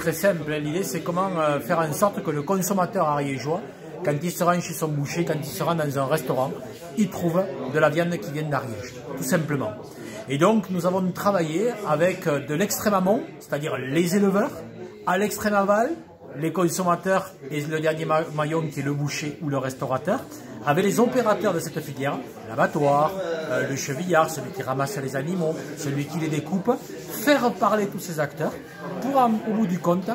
très simple. L'idée, c'est comment faire en sorte que le consommateur ariégeois, quand il se rend chez son boucher, quand il se rend dans un restaurant, il trouve de la viande qui vient d'Ariège, tout simplement. Et donc, nous avons travaillé avec de l'extrême amont, c'est-à-dire les éleveurs, à l'extrême aval, les consommateurs et le dernier maillon qui est le boucher ou le restaurateur, avec les opérateurs de cette filière, l'abattoir, le chevillard, celui qui ramasse les animaux, celui qui les découpe, faire parler tous ces acteurs pour, au bout du compte,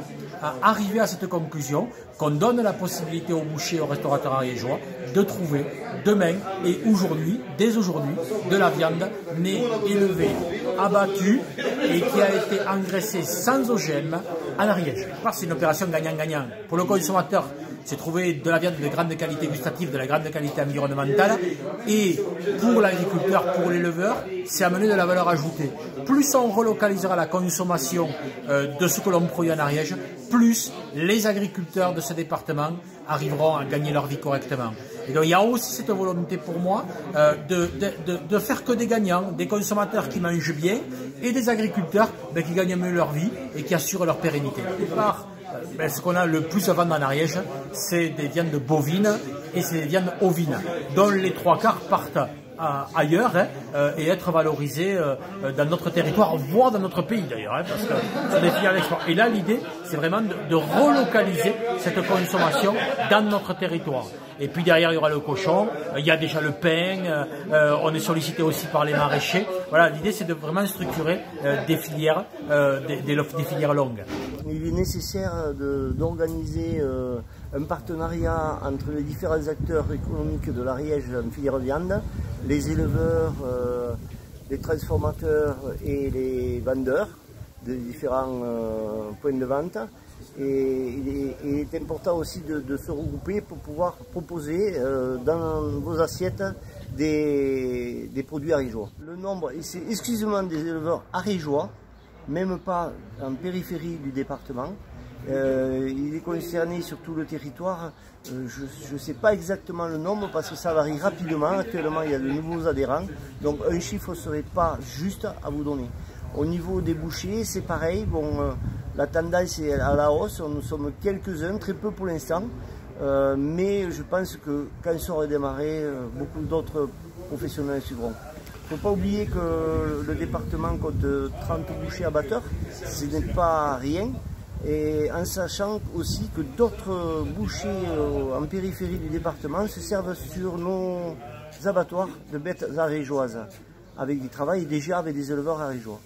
arriver à cette conclusion qu'on donne la possibilité aux bouchers et aux restaurateurs ariégeois de trouver demain et aujourd'hui, dès aujourd'hui, de la viande née, élevée, abattue et qui a été engraissée sans OGM en Ariège. C'est une opération gagnant-gagnant. Pour le consommateur, c'est trouver de la viande de grande qualité gustative, de la grande qualité environnementale, et pour l'agriculteur, pour l'éleveur, c'est amener de la valeur ajoutée. Plus on relocalisera la consommation de ce que l'on produit en Ariège, plus les agriculteurs de ce département arriveront à gagner leur vie correctement. Et donc il y a aussi cette volonté pour moi de faire que des gagnants, des consommateurs qui mangent bien et des agriculteurs qui gagnent mieux leur vie et qui assurent leur pérennité. Ce qu'on a le plus à vendre en Ariège, c'est des viandes bovines et c'est des viandes ovines, dont les 3/4 partent ailleurs et être valorisées dans notre territoire, voire dans notre pays d'ailleurs, parce que c'est des filières d'export. Et là, l'idée, c'est vraiment de relocaliser cette consommation dans notre territoire. Et puis derrière, il y aura le cochon, il y a déjà le pain, on est sollicité aussi par les maraîchers. Voilà, l'idée, c'est de vraiment structurer des filières, des filières longues. Il est nécessaire d'organiser un partenariat entre les différents acteurs économiques de l'Ariège en filière viande, les éleveurs, les transformateurs et les vendeurs des différents points de vente. Et il est important aussi de se regrouper pour pouvoir proposer dans vos assiettes des produits ariégeois. Le nombre, c'est exclusivement des éleveurs ariégeois, même pas en périphérie du département. Il est concerné sur tout le territoire. Je ne sais pas exactement le nombre parce que ça varie rapidement. Actuellement, il y a de nouveaux adhérents. Donc un chiffre ne serait pas juste à vous donner. Au niveau des bouchers, c'est pareil. Bon, la tendance est à la hausse. Nous sommes quelques-uns, très peu pour l'instant. Mais je pense que quand ça aura démarré, beaucoup d'autres professionnels suivront. Il ne faut pas oublier que le département compte 30 bouchers abatteurs. Ce n'est pas rien. Et en sachant aussi que d'autres bouchers en périphérie du département se servent sur nos abattoirs de bêtes ariégeoises, avec du travail déjà avec des éleveurs ariégeois.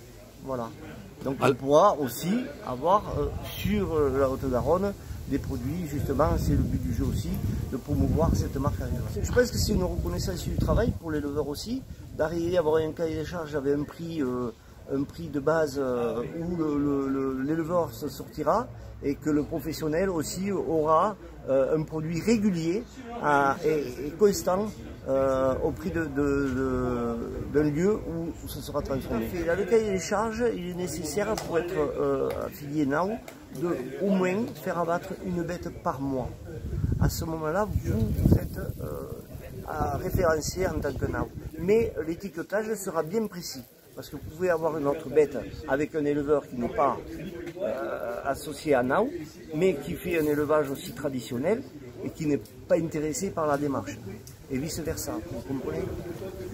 Voilà. Donc on pourra aussi avoir sur la Haute-Garonne des produits, justement, c'est le but du jeu aussi, de promouvoir cette marque ariégeoise. Je pense que c'est une reconnaissance du travail pour l'éleveur aussi, d'arriver à avoir un cahier des charges avec un prix de base où l'éleveur se sortira et que le professionnel aussi aura un produit régulier et constant au prix d'un lieu où ça sera transformé. Dans le cahier des charges, il est nécessaire pour être affilié NAO de au moins faire abattre une bête par mois. À ce moment-là, vous êtes référencié en tant que NAO. Mais l'étiquetage sera bien précis. Parce que vous pouvez avoir une autre bête avec un éleveur qui n'est pas associé à NAO, mais qui fait un élevage aussi traditionnel et qui n'est pas intéressé par la démarche. Et vice-versa, vous comprenez?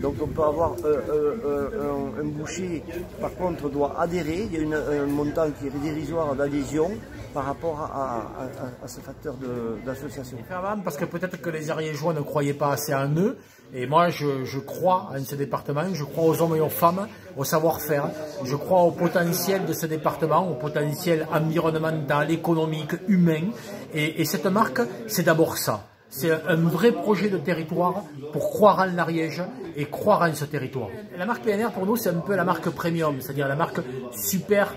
Donc on peut avoir un boucher, par contre, doit adhérer, il y a un montant qui est dérisoire d'adhésion par rapport à ce facteur d'association. Parce que peut-être que les ariégeois ne croyaient pas assez en eux, et moi je crois en ce département, je crois aux hommes et aux femmes, au savoir-faire, je crois au potentiel de ce département, au potentiel environnemental, économique, humain, et cette marque, c'est d'abord ça. C'est un vrai projet de territoire pour croire en l'Ariège et croire en ce territoire. La marque PNR, pour nous, c'est un peu la marque premium, c'est-à-dire la marque super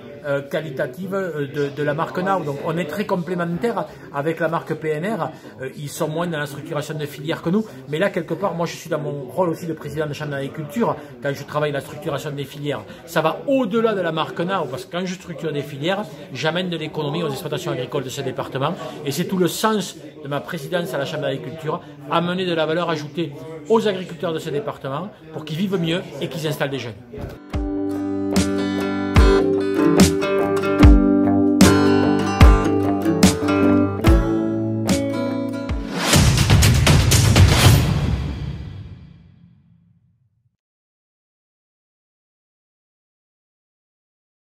qualitative de la marque NAO. Donc on est très complémentaires avec la marque PNR. Ils sont moins dans la structuration de filières que nous. Mais là, quelque part, moi, je suis dans mon rôle aussi de président de chambre d'agriculture quand je travaille la structuration des filières. Ça va au-delà de la marque NAO parce que quand je structure des filières, j'amène de l'économie aux exploitations agricoles de ce département. Et c'est tout le sens de ma présidence à la chambre d'agriculture, amener de la valeur ajoutée aux agriculteurs de ce département pour qu'ils vivent mieux et qu'ils installent des jeunes.